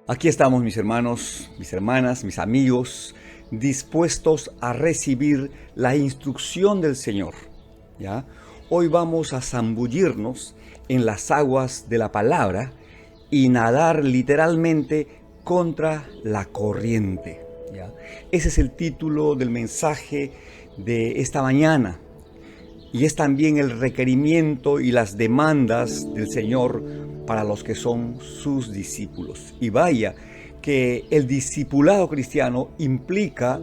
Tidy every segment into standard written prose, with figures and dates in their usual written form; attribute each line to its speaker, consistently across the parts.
Speaker 1: Aquí estamos, mis hermanos, mis hermanas, mis amigos, dispuestos a recibir la instrucción del Señor. ¿Ya? Hoy vamos a zambullirnos en las aguas de la palabra y nadar literalmente contra la corriente. ¿Ya? Ese es el título del mensaje de esta mañana. Y es también el requerimiento y las demandas del Señor para los que son sus discípulos. Y vaya que el discipulado cristiano implica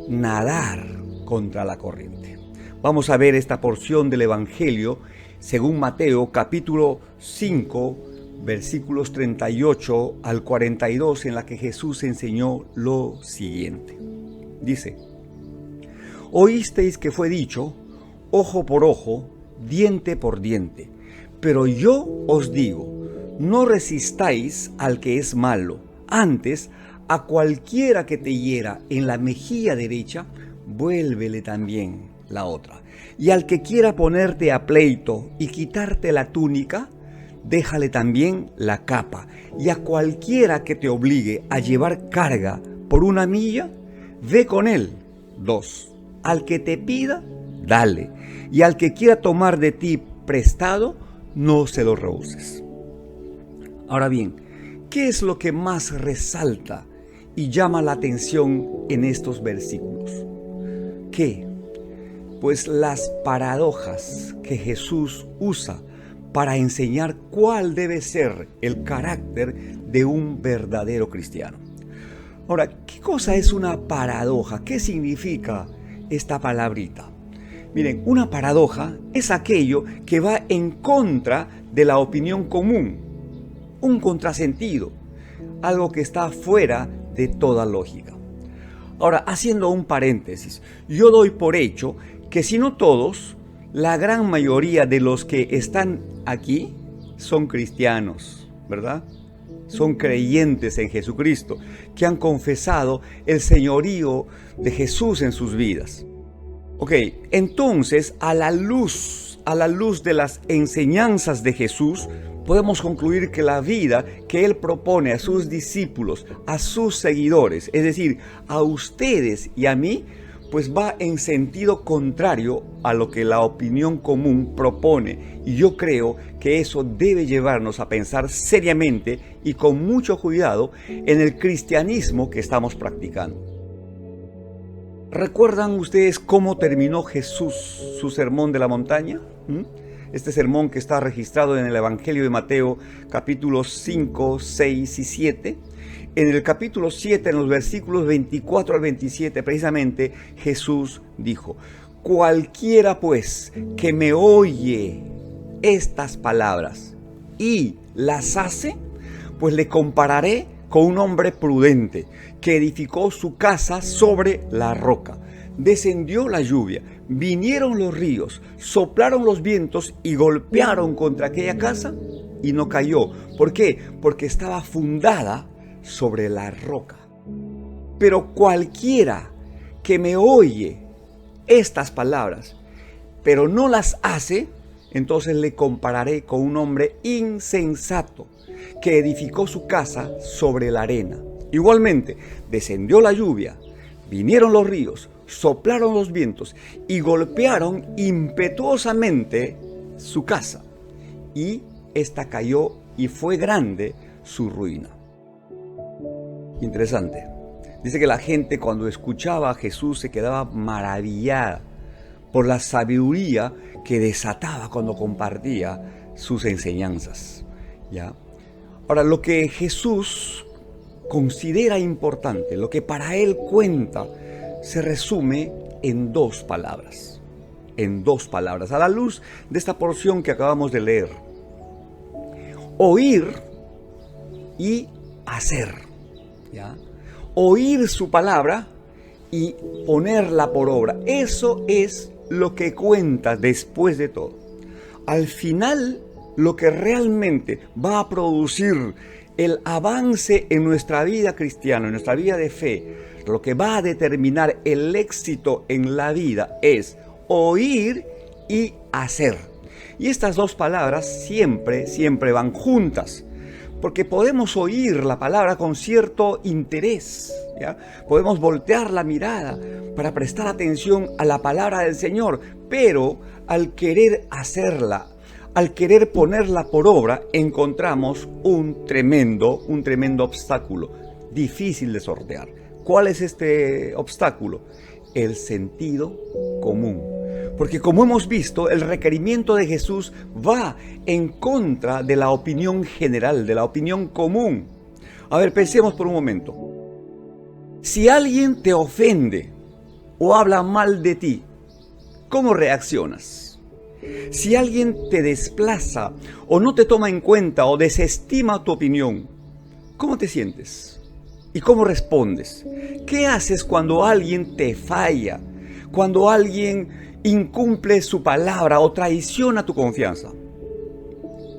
Speaker 1: nadar contra la corriente. Vamos a ver esta porción del Evangelio según Mateo capítulo 5, versículos 38 al 42, en la que Jesús enseñó lo siguiente. Dice: Oísteis que fue dicho, ojo por ojo, diente por diente. Pero yo os digo, no resistáis al que es malo. Antes, a cualquiera que te hiera en la mejilla derecha, vuélvele también la otra. Y al que quiera ponerte a pleito y quitarte la túnica, déjale también la capa. Y a cualquiera que te obligue a llevar carga por 1 milla, ve con él 2. Al que te pida, dale, y al que quiera tomar de ti prestado, no se lo rehuses. Ahora bien, ¿qué es lo que más resalta y llama la atención en estos versículos? ¿Qué? Pues las paradojas que Jesús usa para enseñar cuál debe ser el carácter de un verdadero cristiano. Ahora, ¿qué cosa es una paradoja? ¿Qué significa esta palabrita? Miren, una paradoja es aquello que va en contra de la opinión común, un contrasentido, algo que está fuera de toda lógica. Ahora, haciendo un paréntesis, yo doy por hecho que si no todos, la gran mayoría de los que están aquí son cristianos, ¿verdad? Son creyentes en Jesucristo, que han confesado el señorío de Jesús en sus vidas. Ok, entonces a la luz de las enseñanzas de Jesús, podemos concluir que la vida que Él propone a sus discípulos, a sus seguidores, es decir, a ustedes y a mí, pues va en sentido contrario a lo que la opinión común propone. Y yo creo que eso debe llevarnos a pensar seriamente y con mucho cuidado en el cristianismo que estamos practicando. ¿Recuerdan ustedes cómo terminó Jesús su sermón de la montaña? Este sermón que está registrado en el Evangelio de Mateo, capítulos 5, 6 y 7. En el capítulo 7, en los versículos 24 al 27, precisamente Jesús dijo: Cualquiera pues que me oye estas palabras y las hace, pues le compararé con un hombre prudente que edificó su casa sobre la roca. Descendió la lluvia, vinieron los ríos, soplaron los vientos y golpearon contra aquella casa y no cayó. ¿Por qué? Porque estaba fundada sobre la roca. Pero cualquiera que me oye estas palabras, pero no las hace, entonces le compararé con un hombre insensato que edificó su casa sobre la arena. Igualmente, descendió la lluvia, vinieron los ríos, soplaron los vientos y golpearon impetuosamente su casa. Y ésta cayó y fue grande su ruina. Interesante. Dice que la gente, cuando escuchaba a Jesús, se quedaba maravillada por la sabiduría que desataba cuando compartía sus enseñanzas. ¿Ya? Ahora, lo que Jesús considera importante, lo que para él cuenta, se resume en 2 palabras. En 2 palabras, a la luz de esta porción que acabamos de leer: oír y hacer. ¿Ya? Oír su palabra y ponerla por obra. Eso es lo que cuenta después de todo. Al final, lo que realmente va a producir el avance en nuestra vida cristiana, en nuestra vida de fe, lo que va a determinar el éxito en la vida es oír y hacer. Y estas 2 palabras siempre van juntas. porque podemos oír la palabra con cierto interés, ¿ya? Podemos voltear la mirada para prestar atención a la palabra del Señor, pero al querer hacerla, al querer ponerla por obra, encontramos un tremendo obstáculo, difícil de sortear. ¿Cuál es este obstáculo? El sentido común. Porque como hemos visto, el requerimiento de Jesús va en contra de la opinión general, de la opinión común. A ver, pensemos por un momento. Si alguien te ofende o habla mal de ti, ¿cómo reaccionas? Si alguien te desplaza o no te toma en cuenta o desestima tu opinión, ¿cómo te sientes? ¿Y cómo respondes? ¿Qué haces cuando alguien te falla? Cuando alguien incumple su palabra o traiciona tu confianza.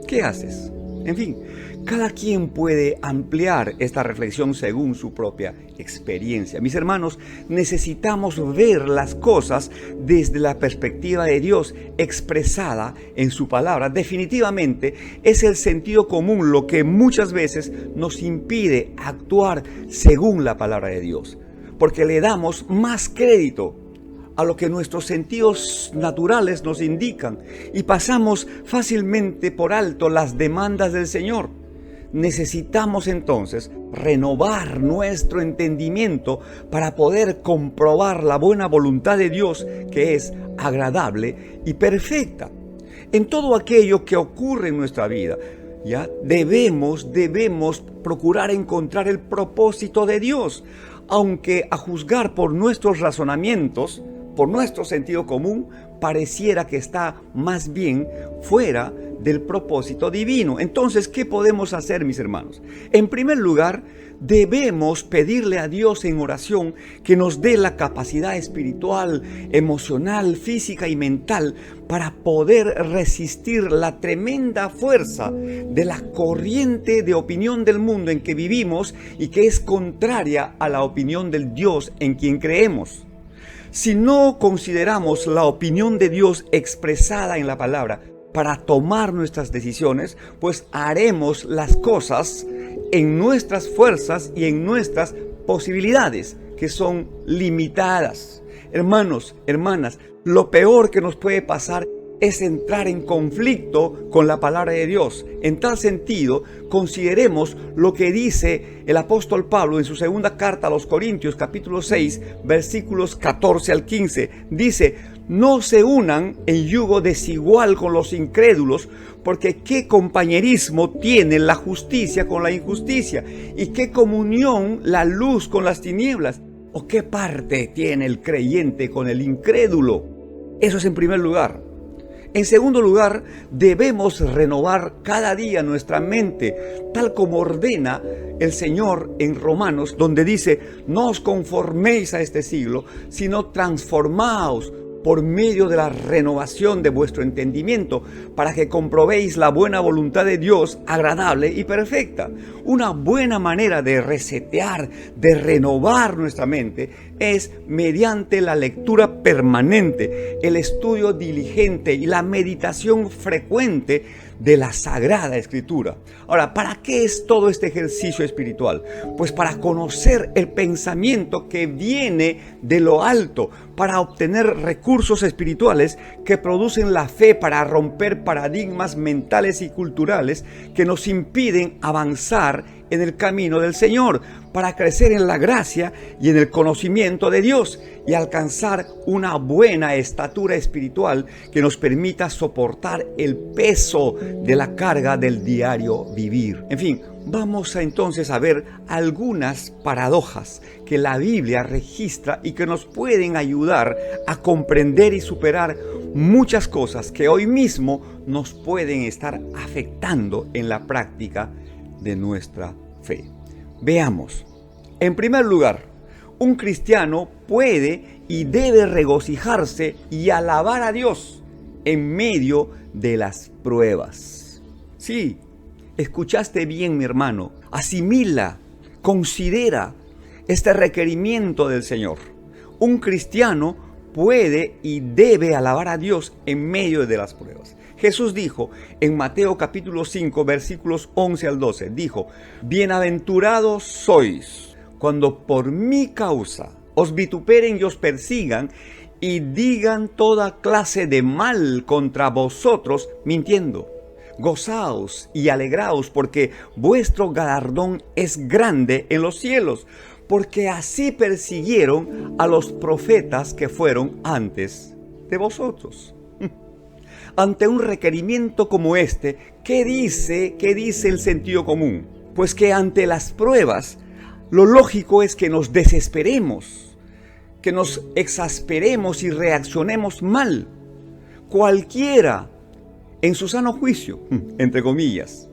Speaker 1: ¿Qué haces? En fin, cada quien puede ampliar esta reflexión según su propia experiencia. Mis hermanos, necesitamos ver las cosas desde la perspectiva de Dios expresada en su palabra. Definitivamente es el sentido común lo que muchas veces nos impide actuar según la palabra de Dios, porque le damos más crédito a lo que nuestros sentidos naturales nos indican y pasamos fácilmente por alto las demandas del Señor. Necesitamos entonces renovar nuestro entendimiento para poder comprobar la buena voluntad de Dios, que es agradable y perfecta. En todo aquello que ocurre en nuestra vida, ya debemos procurar encontrar el propósito de Dios, aunque a juzgar por nuestros razonamientos, por nuestro sentido común, pareciera que está más bien fuera del propósito divino. Entonces, ¿qué podemos hacer, mis hermanos? En primer lugar, debemos pedirle a Dios en oración que nos dé la capacidad espiritual, emocional, física y mental para poder resistir la tremenda fuerza de la corriente de opinión del mundo en que vivimos y que es contraria a la opinión del Dios en quien creemos. Si no consideramos la opinión de Dios expresada en la palabra para tomar nuestras decisiones, pues haremos las cosas en nuestras fuerzas y en nuestras posibilidades, que son limitadas. Hermanos, hermanas, lo peor que nos puede pasar es entrar en conflicto con la palabra de Dios. En tal sentido, consideremos lo que dice el apóstol Pablo en su segunda carta a los Corintios, capítulo 6, versículos 14 al 15. Dice: no se unan en yugo desigual con los incrédulos, porque qué compañerismo tiene la justicia con la injusticia, y qué comunión la luz con las tinieblas, o qué parte tiene el creyente con el incrédulo. Eso es en primer lugar. En segundo lugar, debemos renovar cada día nuestra mente, tal como ordena el Señor en Romanos, donde dice: no os conforméis a este siglo, sino transformaos por medio de la renovación de vuestro entendimiento, para que comprobéis la buena voluntad de Dios, agradable y perfecta. Una buena manera de resetear, de renovar nuestra mente, es mediante la lectura permanente, el estudio diligente y la meditación frecuente de la Sagrada Escritura. Ahora, ¿para qué es todo este ejercicio espiritual? Pues para conocer el pensamiento que viene de lo alto, para obtener recursos espirituales que producen la fe, para romper paradigmas mentales y culturales que nos impiden avanzar en el camino del Señor, para crecer en la gracia y en el conocimiento de Dios y alcanzar una buena estatura espiritual que nos permita soportar el peso de la carga del diario vivir. En fin, vamos entonces a ver algunas paradojas que la Biblia registra y que nos pueden ayudar a comprender y superar muchas cosas que hoy mismo nos pueden estar afectando en la práctica de nuestra fe. Veamos. En primer lugar, un cristiano puede y debe regocijarse y alabar a Dios en medio de las pruebas. Sí, escuchaste bien, mi hermano. Asimila, considera este requerimiento del Señor. Un cristiano puede y debe alabar a Dios en medio de las pruebas. Jesús dijo en Mateo capítulo 5, versículos 11 al 12, dijo: bienaventurados sois cuando por mi causa os vituperen y os persigan y digan toda clase de mal contra vosotros mintiendo. Gozaos y alegraos, porque vuestro galardón es grande en los cielos, porque así persiguieron a los profetas que fueron antes de vosotros. Ante un requerimiento como este, ¿qué dice el sentido común? Pues que ante las pruebas, lo lógico es que nos desesperemos, que nos exasperemos y reaccionemos mal. Cualquiera en su sano juicio, entre comillas,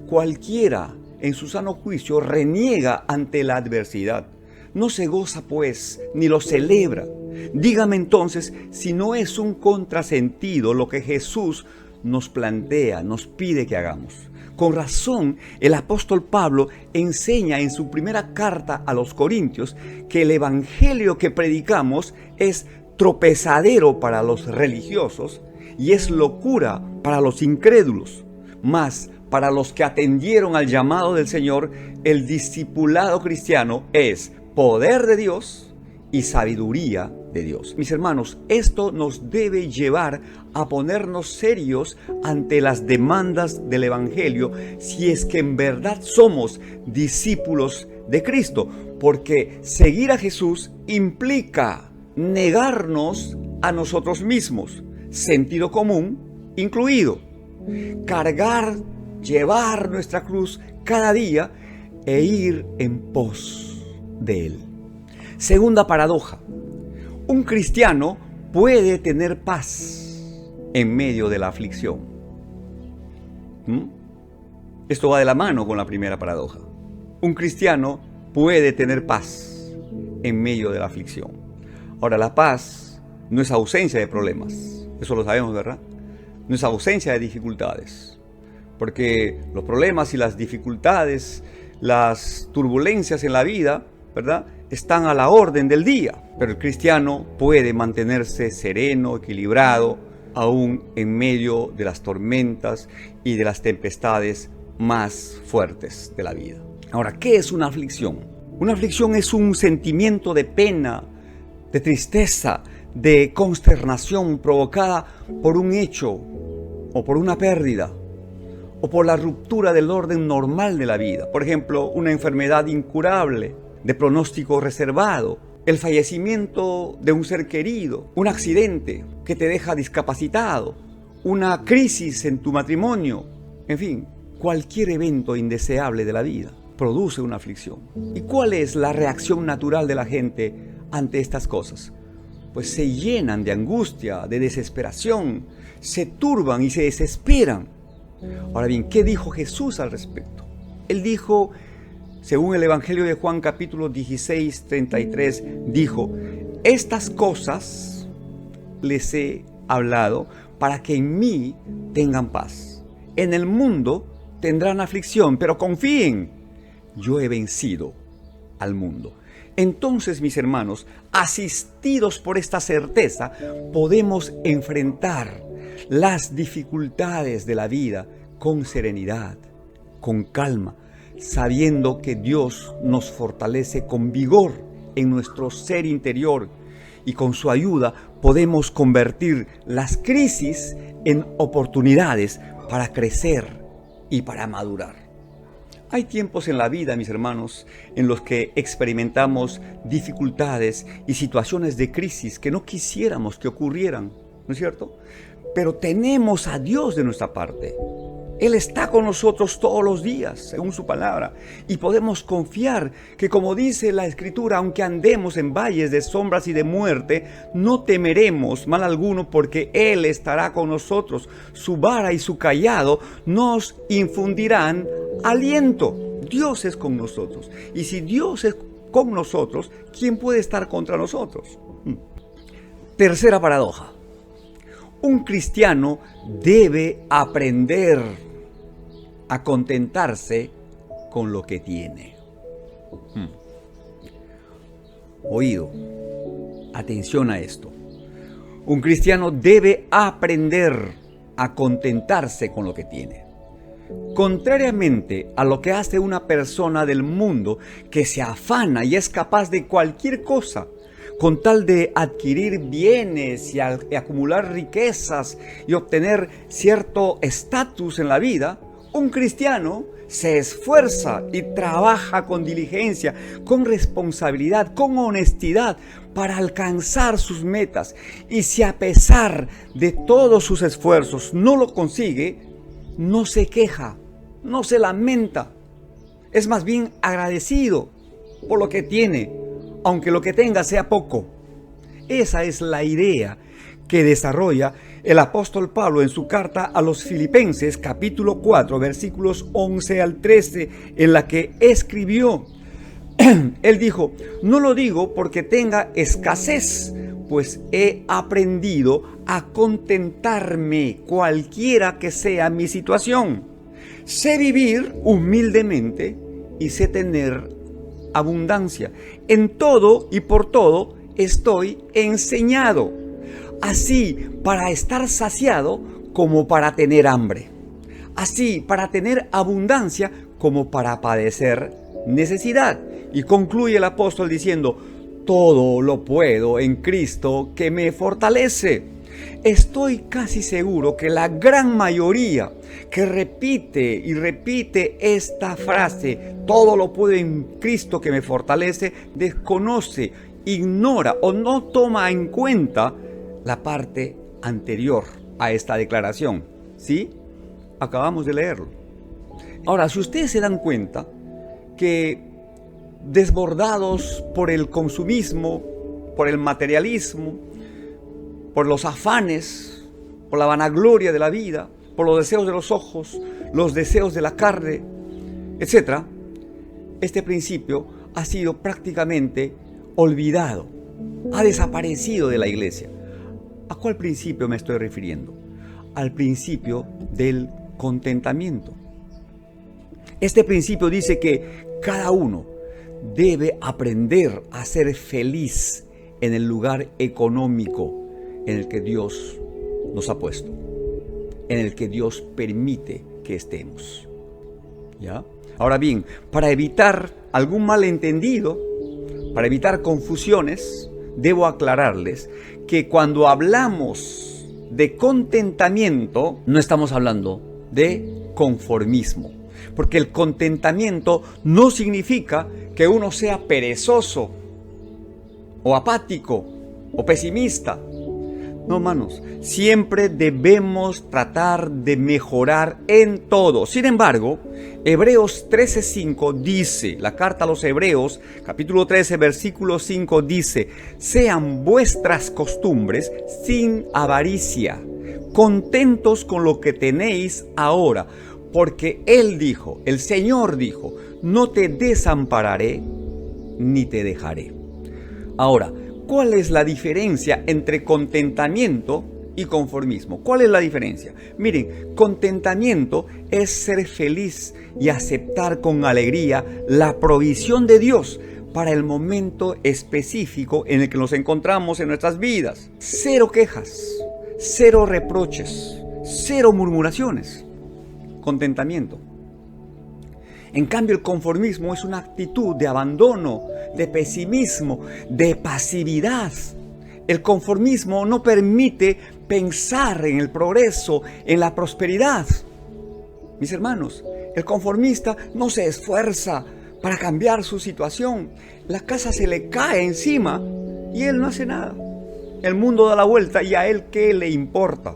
Speaker 1: cualquiera en su sano juicio reniega ante la adversidad. No se goza pues, ni lo celebra. Dígame entonces si no es un contrasentido lo que Jesús nos plantea, nos pide que hagamos. Con razón, el apóstol Pablo enseña en su primera carta a los Corintios que el evangelio que predicamos es tropezadero para los religiosos y es locura para los incrédulos. Mas para los que atendieron al llamado del Señor, el discipulado cristiano es poder de Dios y sabiduría de Dios. Mis hermanos, esto nos debe llevar a ponernos serios ante las demandas del Evangelio si es que en verdad somos discípulos de Cristo, porque seguir a Jesús implica negarnos a nosotros mismos, sentido común incluido, cargar, llevar nuestra cruz cada día e ir en pos de Él. Segunda paradoja: un cristiano puede tener paz en medio de la aflicción. Esto va de la mano con la primera paradoja. Un cristiano puede tener paz en medio de la aflicción. Ahora, la paz no es ausencia de problemas, eso lo sabemos, ¿verdad? No es ausencia de dificultades, porque los problemas y las dificultades, las turbulencias en la vida, ¿verdad?, están a la orden del día. Pero el cristiano puede mantenerse sereno, equilibrado, aún en medio de las tormentas y de las tempestades más fuertes de la vida. Ahora, ¿qué es una aflicción? Una aflicción es un sentimiento de pena, de tristeza, de consternación provocada por un hecho o por una pérdida o por la ruptura del orden normal de la vida. Por ejemplo, una enfermedad incurable, de pronóstico reservado, el fallecimiento de un ser querido, un accidente que te deja discapacitado, una crisis en tu matrimonio, en fin, cualquier evento indeseable de la vida produce una aflicción. ¿Y cuál es la reacción natural de la gente ante estas cosas? Pues se llenan de angustia, de desesperación, se turban y se desesperan. Ahora bien, ¿qué dijo Jesús al respecto? Él dijo, según el Evangelio de Juan capítulo 16, 33, dijo: estas cosas les he hablado para que en mí tengan paz. En el mundo tendrán aflicción, pero confíen, yo he vencido al mundo. Entonces, mis hermanos, asistidos por esta certeza, podemos enfrentar las dificultades de la vida con serenidad, con calma, sabiendo que Dios nos fortalece con vigor en nuestro ser interior y con su ayuda podemos convertir las crisis en oportunidades para crecer y para madurar. Hay tiempos en la vida, mis hermanos, en los que experimentamos dificultades y situaciones de crisis que no quisiéramos que ocurrieran, ¿no es cierto? Pero tenemos a Dios de nuestra parte. Él está con nosotros todos los días, según su palabra, y podemos confiar que, como dice la Escritura, aunque andemos en valles de sombras y de muerte, no temeremos mal alguno, porque Él estará con nosotros. Su vara y su cayado nos infundirán aliento. Dios es con nosotros, y si Dios es con nosotros, ¿quién puede estar contra nosotros? Tercera paradoja: un cristiano debe aprender a contentarse con lo que tiene. Oído, atención a esto. Un cristiano debe aprender a contentarse con lo que tiene. Contrariamente a lo que hace una persona del mundo que se afana y es capaz de cualquier cosa con tal de adquirir bienes y acumular riquezas y obtener cierto estatus en la vida, un cristiano se esfuerza y trabaja con diligencia, con responsabilidad, con honestidad para alcanzar sus metas. Y si a pesar de todos sus esfuerzos no lo consigue, no se queja, no se lamenta. Es más bien agradecido por lo que tiene, aunque lo que tenga sea poco. Esa es la idea que desarrolla el apóstol Pablo en su carta a los Filipenses, capítulo 4, versículos 11 al 13, en la que escribió. Él dijo: no lo digo porque tenga escasez, pues he aprendido a contentarme cualquiera que sea mi situación. Sé vivir humildemente y sé tener abundancia. En todo y por todo estoy enseñado, así para estar saciado como para tener hambre, así para tener abundancia como para padecer necesidad. Y concluye el apóstol diciendo: todo lo puedo en Cristo que me fortalece. Estoy casi seguro que la gran mayoría que repite y repite esta frase, todo lo puedo en Cristo que me fortalece, desconoce, ignora o no toma en cuenta la parte anterior a esta declaración. ¿Sí? Acabamos de leerlo. Ahora, si ustedes se dan cuenta que desbordados por el consumismo, por el materialismo, por los afanes, por la vanagloria de la vida, por los deseos de los ojos, los deseos de la carne, etc., este principio ha sido prácticamente olvidado, ha desaparecido de la iglesia. ¿A cuál principio me estoy refiriendo? Al principio del contentamiento. Este principio dice que cada uno debe aprender a ser feliz en el lugar económico en el que Dios nos ha puesto, en el que Dios permite que estemos. ¿Ya? Ahora bien, para evitar algún malentendido, para evitar confusiones, debo aclararles que cuando hablamos de contentamiento, no estamos hablando de conformismo, porque el contentamiento no significa que uno sea perezoso o apático o pesimista. No, hermanos, siempre debemos tratar de mejorar en todo. Sin embargo, Hebreos 13:5 dice, la carta a los Hebreos, capítulo 13, versículo 5 dice: sean vuestras costumbres sin avaricia, contentos con lo que tenéis ahora, porque Él dijo, el Señor dijo: no te desampararé ni te dejaré. Ahora, ¿cuál es la diferencia entre contentamiento y conformismo? ¿Cuál es la diferencia? Miren, contentamiento es ser feliz y aceptar con alegría la provisión de Dios para el momento específico en el que nos encontramos en nuestras vidas. Cero quejas, cero reproches, cero murmuraciones. Contentamiento. En cambio, el conformismo es una actitud de abandono, de pesimismo, de pasividad. El conformismo no permite pensar en el progreso, en la prosperidad. Mis hermanos, el conformista no se esfuerza para cambiar su situación. La casa se le cae encima y él no hace nada. El mundo da la vuelta y a él ¿qué le importa?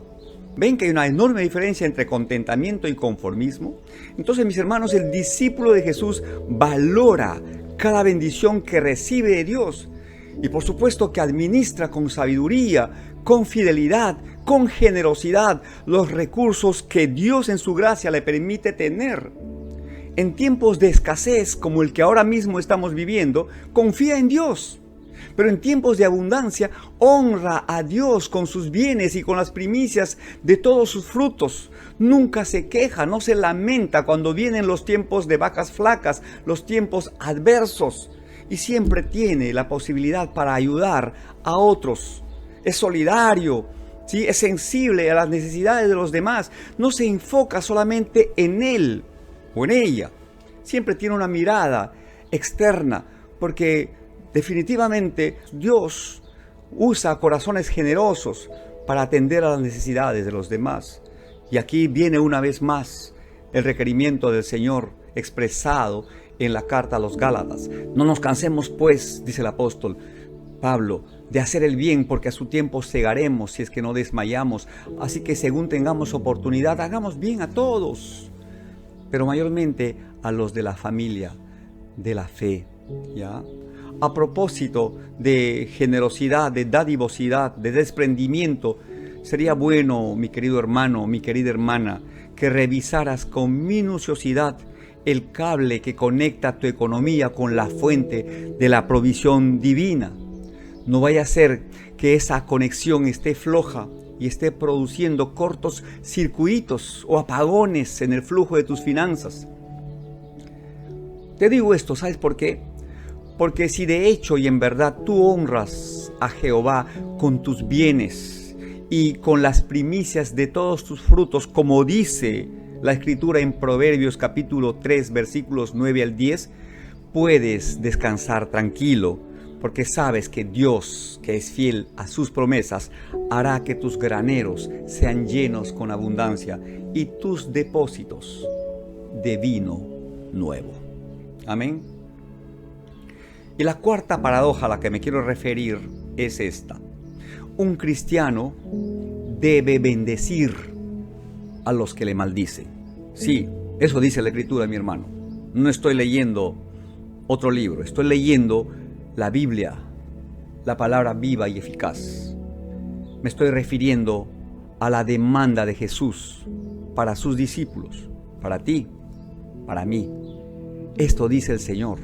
Speaker 1: ¿Ven que hay una enorme diferencia entre contentamiento y conformismo? Entonces, mis hermanos, el discípulo de Jesús valora cada bendición que recibe de Dios y por supuesto que administra con sabiduría, con fidelidad, con generosidad los recursos que Dios en su gracia le permite tener. En tiempos de escasez como el que ahora mismo estamos viviendo, confía en Dios. Pero en tiempos de abundancia, honra a Dios con sus bienes y con las primicias de todos sus frutos. Nunca se queja, no se lamenta cuando vienen los tiempos de vacas flacas, los tiempos adversos. Y siempre tiene la posibilidad para ayudar a otros. Es solidario, ¿sí? Es sensible a las necesidades de los demás. No se enfoca solamente en él o en ella. Siempre tiene una mirada externa, porque definitivamente Dios usa corazones generosos para atender a las necesidades de los demás. Y aquí viene una vez más el requerimiento del Señor expresado en la carta a los Gálatas. No nos cansemos pues, dice el apóstol Pablo, de hacer el bien, porque a su tiempo segaremos si es que no desmayamos. Así que según tengamos oportunidad, hagamos bien a todos, pero mayormente a los de la familia, de la fe, ¿ya? A propósito de generosidad, de dadivosidad, de desprendimiento, sería bueno, mi querido hermano, mi querida hermana, que revisaras con minuciosidad el cable que conecta tu economía con la fuente de la provisión divina. No vaya a ser que esa conexión esté floja y esté produciendo cortos circuitos o apagones en el flujo de tus finanzas. Te digo esto, ¿sabes por qué? Porque si de hecho y en verdad tú honras a Jehová con tus bienes y con las primicias de todos tus frutos, como dice la Escritura en Proverbios capítulo 3, versículos 9 al 10, puedes descansar tranquilo, porque sabes que Dios, que es fiel a sus promesas, hará que tus graneros sean llenos con abundancia y tus depósitos de vino nuevo. Amén. Y la cuarta paradoja a la que me quiero referir es esta. Un cristiano debe bendecir a los que le maldicen. Sí, eso dice la Escritura, mi hermano. No estoy leyendo otro libro, estoy leyendo la Biblia, la palabra viva y eficaz. Me estoy refiriendo a la demanda de Jesús para sus discípulos, para ti, para mí. Esto dice el Señor.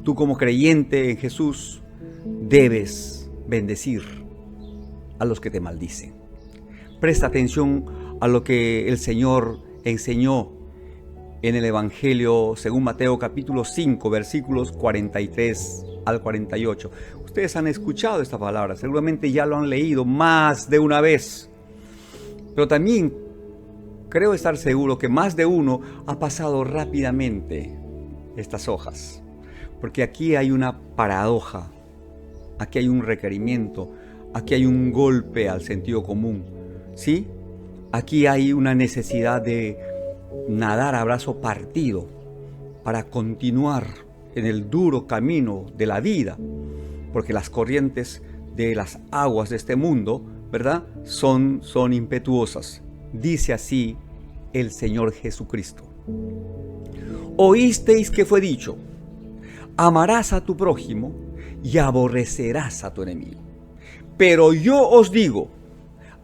Speaker 1: Tú como creyente en Jesús debes bendecir a los que te maldicen. Presta atención a lo que el Señor enseñó en el Evangelio según Mateo capítulo 5, versículos 43 al 48. Ustedes han escuchado esta palabra, seguramente ya lo han leído más de una vez. Pero también creo estar seguro que más de uno ha pasado rápidamente estas hojas. Porque aquí hay una paradoja, aquí hay un requerimiento, aquí hay un golpe al sentido común, ¿sí? Aquí hay una necesidad de nadar a brazo partido para continuar en el duro camino de la vida, porque las corrientes de las aguas de este mundo, ¿verdad?, son impetuosas. Dice así el Señor Jesucristo. Oísteis que fue dicho, amarás a tu prójimo y aborrecerás a tu enemigo. Pero yo os digo,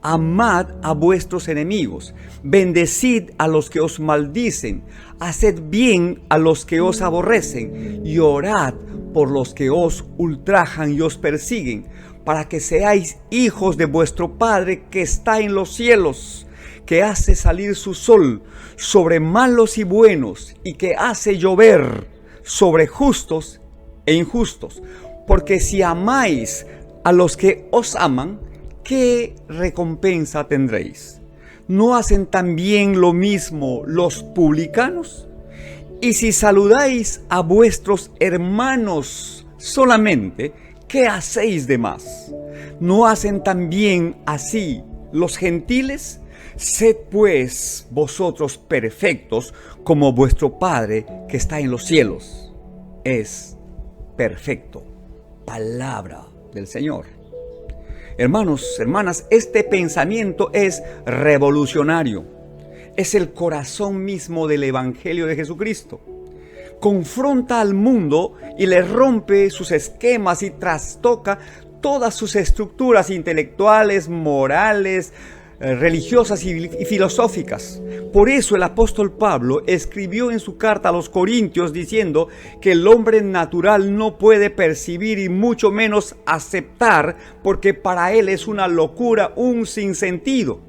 Speaker 1: amad a vuestros enemigos, bendecid a los que os maldicen, haced bien a los que os aborrecen y orad por los que os ultrajan y os persiguen, para que seáis hijos de vuestro Padre que está en los cielos, que hace salir su sol sobre malos y buenos y que hace llover sobre justos e injustos. Porque si amáis a los que os aman, ¿qué recompensa tendréis? ¿No hacen también lo mismo los publicanos? Y si saludáis a vuestros hermanos solamente, ¿qué hacéis de más? ¿No hacen también así los gentiles? Sed pues vosotros perfectos, como vuestro Padre que está en los cielos es perfecto. Palabra del Señor. Hermanos, hermanas, este pensamiento es revolucionario. Es el corazón mismo del Evangelio de Jesucristo. Confronta al mundo y le rompe sus esquemas y trastoca todas sus estructuras intelectuales, morales, religiosas y filosóficas. Por eso el apóstol Pablo escribió en su carta a los Corintios diciendo que el hombre natural no puede percibir y mucho menos aceptar, porque para él es una locura, un sinsentido.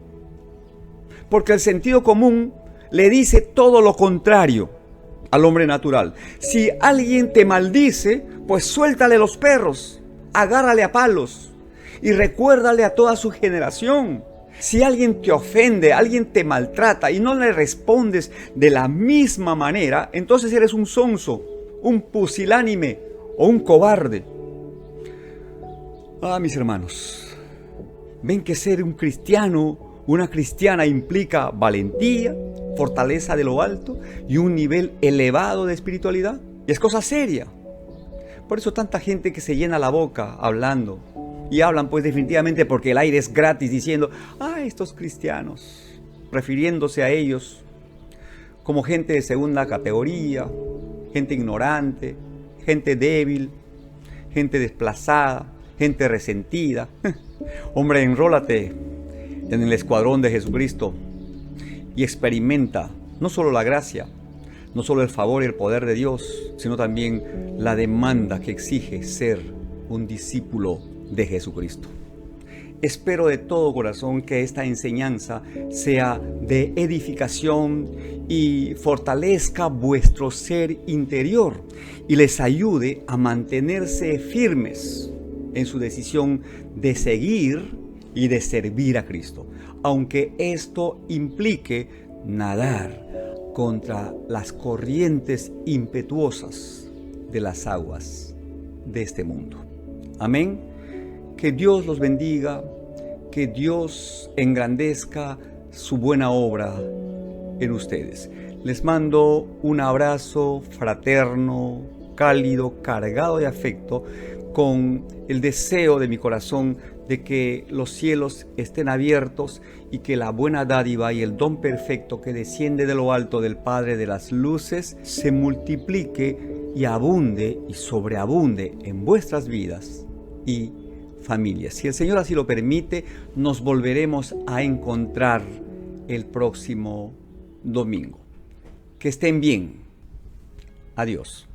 Speaker 1: Porque el sentido común le dice todo lo contrario al hombre natural. Si alguien te maldice, pues suéltale los perros, agárrale a palos. y recuérdale a toda su generación. Si alguien te ofende, alguien te maltrata y no le respondes de la misma manera, entonces eres un sonso, un pusilánime o un cobarde. Mis hermanos, ven que ser un cristiano, una cristiana implica valentía, fortaleza de lo alto y un nivel elevado de espiritualidad. Y es cosa seria. Por eso tanta gente que se llena la boca hablando. Y hablan pues definitivamente porque el aire es gratis diciendo, estos cristianos, refiriéndose a ellos como gente de segunda categoría, gente ignorante, gente débil, gente desplazada, gente resentida. Hombre, enrólate en el escuadrón de Jesucristo y experimenta no solo la gracia, no solo el favor y el poder de Dios, sino también la demanda que exige ser un discípulo de Jesucristo. Espero de todo corazón que esta enseñanza sea de edificación y fortalezca vuestro ser interior y les ayude a mantenerse firmes en su decisión de seguir y de servir a Cristo, aunque esto implique nadar contra las corrientes impetuosas de las aguas de este mundo. Amén. Que Dios los bendiga, que Dios engrandezca su buena obra en ustedes. Les mando un abrazo fraterno, cálido, cargado de afecto, con el deseo de mi corazón de que los cielos estén abiertos y que la buena dádiva y el don perfecto que desciende de lo alto del Padre de las luces se multiplique y abunde y sobreabunde en vuestras vidas y familias. Si el Señor así lo permite, nos volveremos a encontrar el próximo domingo. Que estén bien. Adiós.